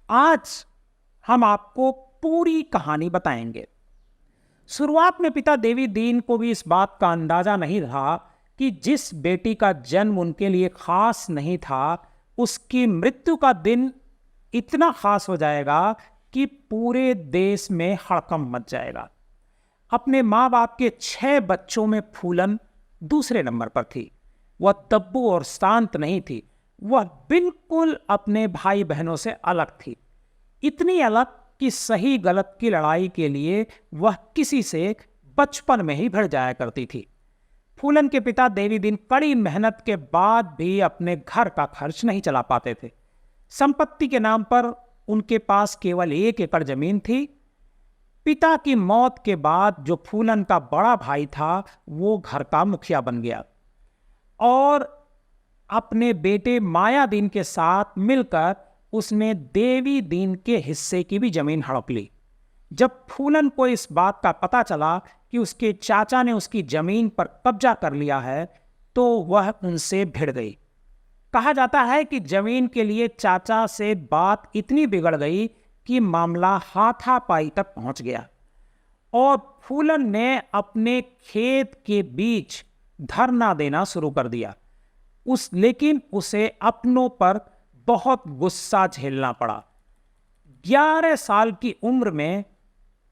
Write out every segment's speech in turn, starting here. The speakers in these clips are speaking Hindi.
आज हम आपको पूरी कहानी बताएंगे। शुरुआत में पिता देवी दीन को भी इस बात का अंदाजा नहीं था कि जिस बेटी का जन्म उनके लिए खास नहीं था, उसकी मृत्यु का दिन इतना खास हो जाएगा कि पूरे देश में हड़कंप मच जाएगा। अपने माँ बाप के 6 बच्चों में फूलन दूसरे नंबर पर थी। वह तब्बू और शांत नहीं थी, वह बिल्कुल अपने भाई बहनों से अलग थी। इतनी अलग कि सही गलत की लड़ाई के लिए वह किसी से बचपन में ही भिड़ जाया करती थी। फूलन के पिता देवी दिन कड़ी मेहनत के बाद भी अपने घर का खर्च नहीं चला पाते थे। संपत्ति के नाम पर उनके पास केवल 1 एकड़ जमीन थी। पिता की मौत के बाद जो फूलन का बड़ा भाई था, वो घर का मुखिया बन गया और अपने बेटे माया दीन के साथ मिलकर उसने देवी दीन के हिस्से की भी जमीन हड़प ली। जब फूलन को इस बात का पता चला कि उसके चाचा ने उसकी जमीन पर कब्जा कर लिया है, तो वह उनसे भिड़ गई। कहा जाता है कि जमीन के लिए चाचा से बात इतनी बिगड़ गई कि मामला हाथापाई तक पहुंच गया और फूलन ने अपने खेत के बीच धरना देना शुरू कर दिया। लेकिन उसे अपनों पर बहुत गुस्सा झेलना पड़ा। 11 साल की उम्र में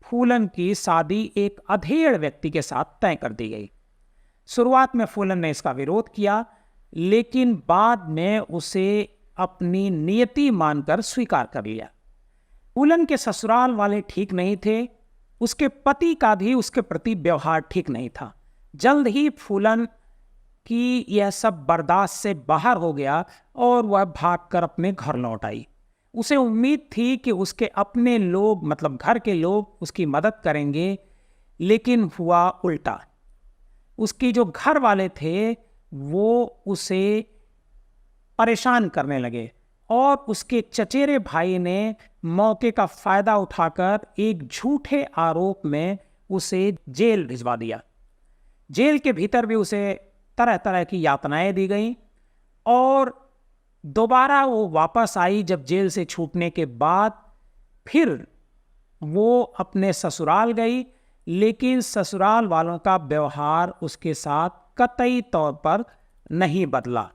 फूलन की शादी एक अधेड़ व्यक्ति के साथ तय कर दी गई। शुरुआत में फूलन ने इसका विरोध किया, लेकिन बाद में उसे अपनी नियति मानकर स्वीकार कर लिया। फूलन के ससुराल वाले ठीक नहीं थे, उसके पति का भी उसके प्रति व्यवहार ठीक नहीं था। जल्द ही फूलन कि यह सब बर्दाश्त से बाहर हो गया और वह भागकर अपने घर लौट आई। उसे उम्मीद थी कि उसके अपने लोग मतलब घर के लोग उसकी मदद करेंगे, लेकिन हुआ उल्टा। उसकी जो घर वाले थे वो उसे परेशान करने लगे और उसके चचेरे भाई ने मौके का फायदा उठाकर एक झूठे आरोप में उसे जेल भिजवा दिया। जेल के भीतर भी उसे तरह तरह की यातनाएं दी गईं और दोबारा वो वापस आई। जब जेल से छूटने के बाद फिर वो अपने ससुराल गई, लेकिन ससुराल वालों का व्यवहार उसके साथ कतई तौर पर नहीं बदला।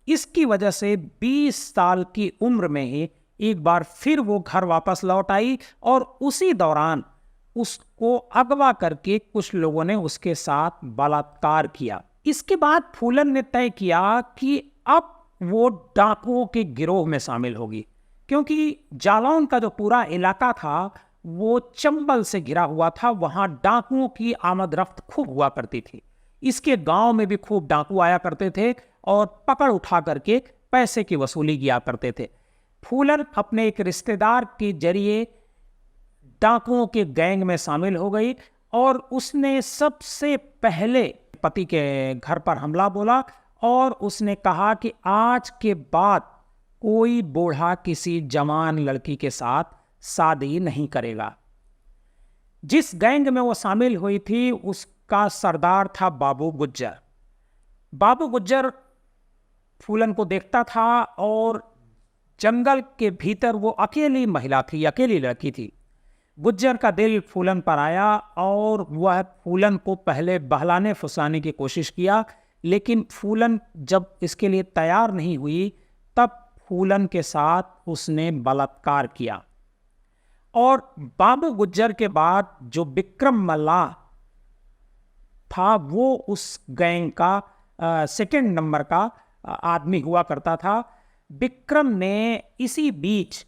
इसकी वजह से 20 साल की उम्र में ही एक बार फिर वो घर वापस लौट आई और उसी दौरान उसको अगवा करके कुछ लोगों ने उसके साथ बलात्कार किया। इसके बाद फूलन ने तय किया कि अब वो डाकुओं के गिरोह में शामिल होगी, क्योंकि जालौन का जो पूरा इलाका था वो चंबल से घिरा हुआ था। वहां डाकुओं की आमद रफ्त खूब हुआ करती थी। इसके गांव में भी खूब डाकू आया करते थे और पकड़ उठा करके पैसे की वसूली किया करते थे। फूलन अपने एक रिश्तेदार के जरिए डाकुओं के गैंग में शामिल हो गई और उसने सबसे पहले पति के घर पर हमला बोला और उसने कहा कि आज के बाद कोई बूढ़ा किसी जवान लड़की के साथ शादी नहीं करेगा। जिस गैंग में वो शामिल हुई थी उसका सरदार था बाबू गुज्जर। बाबू गुज्जर फूलन को देखता था और जंगल के भीतर वो अकेली महिला थी, अकेली लड़की थी। गुज्जर का दिल फूलन पर आया और वह फूलन को पहले बहलाने फुसलाने की कोशिश किया, लेकिन फूलन जब इसके लिए तैयार नहीं हुई तब फूलन के साथ उसने बलात्कार किया। और बाबू गुज्जर के बाद जो विक्रम मल्लाह था वो उस गैंग का सेकंड नंबर का आदमी हुआ करता था। विक्रम ने इसी बीच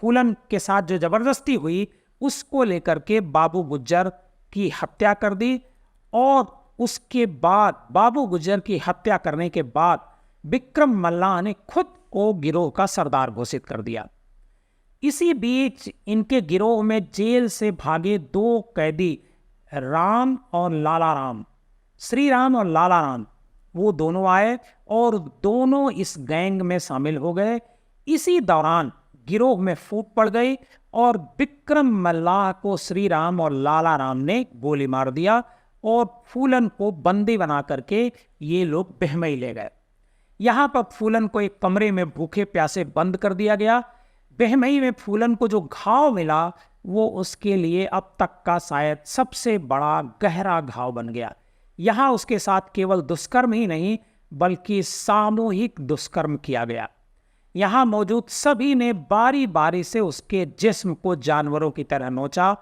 फूलन के साथ जो जबरदस्ती हुई उसको लेकर के बाबू गुज्जर की हत्या कर दी और उसके बाद बाबू गुज्जर की हत्या करने के बाद विक्रम मल्लाह ने खुद को गिरोह का सरदार घोषित कर दिया। इसी बीच इनके गिरोह में जेल से भागे 2 कैदी राम और लाला राम, श्री राम और लाला राम, वो दोनों आए और दोनों इस गैंग में शामिल हो गए। इसी दौरान गिरोह में फूट पड़ गई और विक्रम मल्लाह को श्री राम और लाला राम ने गोली मार दिया और फूलन को बंदी बना करके ये लोग बहमई ले गए। यहाँ पर फूलन को एक कमरे में भूखे प्यासे बंद कर दिया गया। बहमई में फूलन को जो घाव मिला वो उसके लिए अब तक का शायद सबसे बड़ा गहरा घाव बन गया। यहाँ उसके साथ केवल दुष्कर्म ही नहीं बल्कि सामूहिक दुष्कर्म किया गया। यहाँ मौजूद सभी ने बारी बारी से उसके जिस्म को जानवरों की तरह नोचा।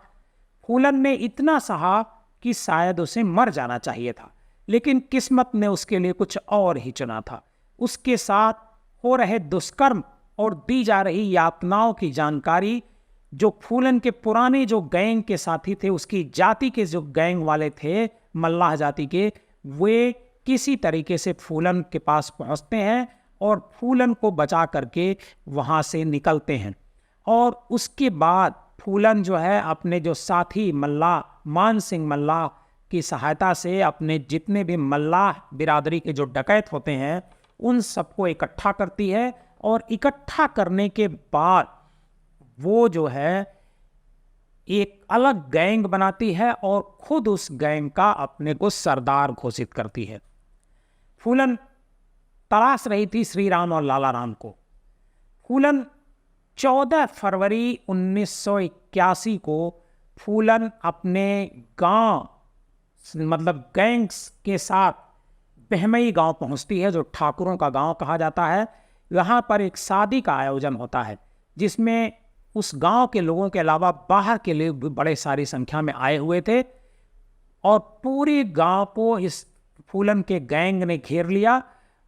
फूलन ने इतना सहा कि शायद उसे मर जाना चाहिए था, लेकिन किस्मत ने उसके लिए कुछ और ही चुना था। उसके साथ हो रहे दुष्कर्म और दी जा रही यातनाओं की जानकारी जो फूलन के पुराने जो गैंग के साथी थे, उसकी जाति के जो गैंग वाले थे, मल्लाह जाति के, वे किसी तरीके से फूलन के पास पहुंचते हैं और फूलन को बचा करके वहां से निकलते हैं। और उसके बाद फूलन जो है अपने जो साथी मल्लाह मान सिंह मल्लाह की सहायता से अपने जितने भी मल्लाह बिरादरी के जो डकैत होते हैं उन सबको इकट्ठा करती है, और इकट्ठा करने के बाद वो जो है एक अलग गैंग बनाती है और खुद उस गैंग का अपने को सरदार घोषित करती है। फूलन तलाश रही थी श्री राम और लाला राम को। फूलन 14 फरवरी 1981 को फूलन अपने गांव मतलब गैंग्स के साथ बहमई गांव पहुंचती है, जो ठाकुरों का गांव कहा जाता है। यहाँ पर एक शादी का आयोजन होता है जिसमें उस गांव के लोगों के अलावा बाहर के लोग भी बड़े सारी संख्या में आए हुए थे, और पूरे गांव को इस फूलन के गैंग ने घेर लिया।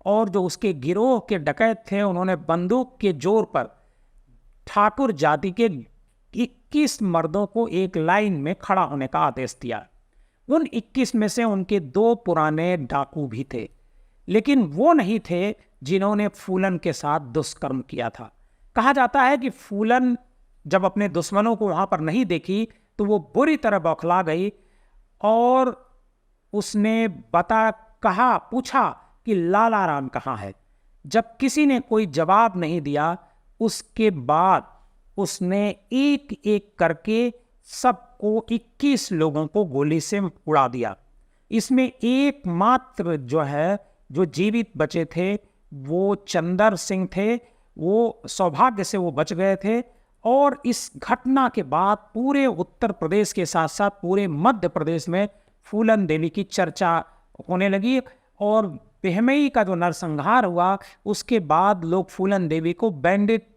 और जो उसके गिरोह के डकैत थे उन्होंने बंदूक के जोर पर ठाकुर जाति के 21 मर्दों को एक लाइन में खड़ा होने का आदेश दिया। उन 21 में से उनके 2 पुराने डाकू भी थे, लेकिन वो नहीं थे जिन्होंने फूलन के साथ दुष्कर्म किया था। कहा जाता है कि फूलन जब अपने दुश्मनों को वहां पर नहीं देखी तो वो बुरी तरह बौखला गई और उसने पूछा कि लाला राम कहाँ है। जब किसी ने कोई जवाब नहीं दिया उसके बाद उसने एक एक करके सबको 21 लोगों को गोली से उड़ा दिया। इसमें एकमात्र जो जीवित बचे थे वो चंदर सिंह थे। वो सौभाग्य से वो बच गए थे। और इस घटना के बाद पूरे उत्तर प्रदेश के साथ साथ पूरे मध्य प्रदेश में फूलन देवी की चर्चा होने लगी, और बहमई का जो नरसंहार हुआ उसके बाद लोग फूलन देवी को बैंडिट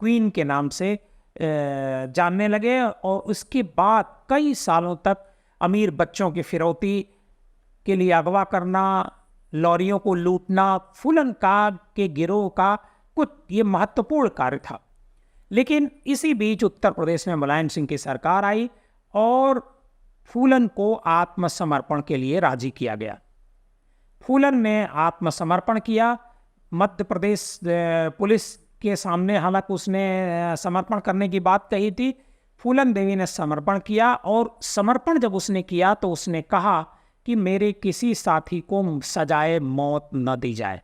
क्वीन के नाम से जानने लगे। और उसके बाद कई सालों तक अमीर बच्चों की फिरौती के लिए अगवा करना, लॉरियों को लूटना फूलन के गिरोह का कुछ ये महत्वपूर्ण कार्य था। लेकिन इसी बीच उत्तर प्रदेश में मुलायम सिंह की सरकार आई और फूलन को आत्मसमर्पण के लिए राजी किया गया। फूलन ने आत्मसमर्पण किया। मध्य प्रदेश पुलिस के सामने हालांकि उसने समर्पण करने की बात कही थी, फूलन देवी ने समर्पण किया। और समर्पण जब उसने किया तो उसने कहा कि मेरे किसी साथी को सजाए मौत न दी जाए,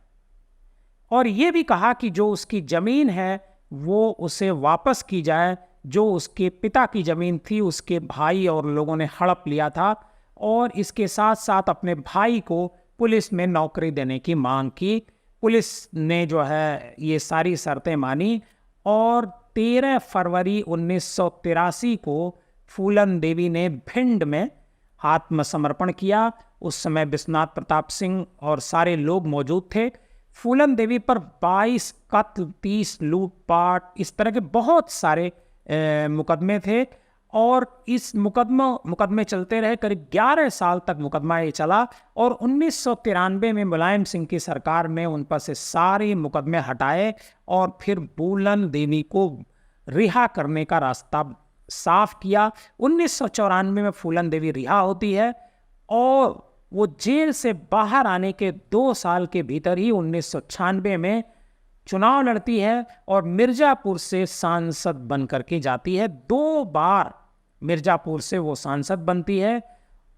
और ये भी कहा कि जो उसकी ज़मीन है वो उसे वापस की जाए। जो उसके पिता की ज़मीन थी उसके भाई और लोगों ने हड़प लिया था, और इसके साथ साथ अपने भाई को पुलिस में नौकरी देने की मांग की। पुलिस ने ये सारी शर्तें मानी, और 13 फरवरी 1983 को फूलन देवी ने भिंड में आत्मसमर्पण किया। उस समय विश्वनाथ प्रताप सिंह और सारे लोग मौजूद थे। फूलन देवी पर 22 कत्ल, 30 लूटपाट, इस तरह के बहुत सारे मुकदमे थे, और इस मुकदमे चलते रहे। करीब 11 साल तक मुकदमा ये चला, और 1993 में मुलायम सिंह की सरकार ने उन पर से सारे मुकदमे हटाए और फिर फूलन देवी को रिहा करने का रास्ता साफ किया। 1994 में फूलन देवी रिहा होती है, और वो जेल से बाहर आने के 2 साल के भीतर ही 1996 में चुनाव लड़ती है और मिर्जापुर से सांसद बन करके जाती है। 2 बार मिर्जापुर से वो सांसद बनती है,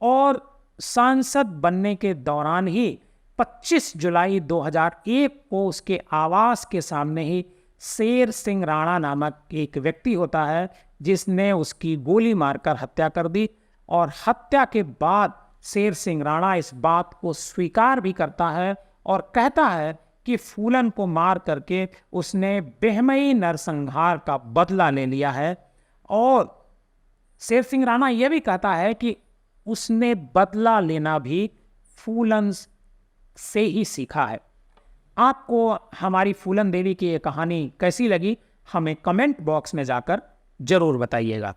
और सांसद बनने के दौरान ही 25 जुलाई 2001 को उसके आवास के सामने ही शेर सिंह राणा नामक एक व्यक्ति होता है जिसने उसकी गोली मारकर हत्या कर दी। और हत्या के बाद शेर सिंह राणा इस बात को स्वीकार भी करता है और कहता है कि फूलन को मार करके उसने बेहमई नरसंहार का बदला ले लिया है। और शेर सिंह राणा यह भी कहता है कि उसने बदला लेना भी फूलन से ही सीखा है। आपको हमारी फूलन देवी की ये कहानी कैसी लगी, हमें कमेंट बॉक्स में जाकर जरूर बताइएगा।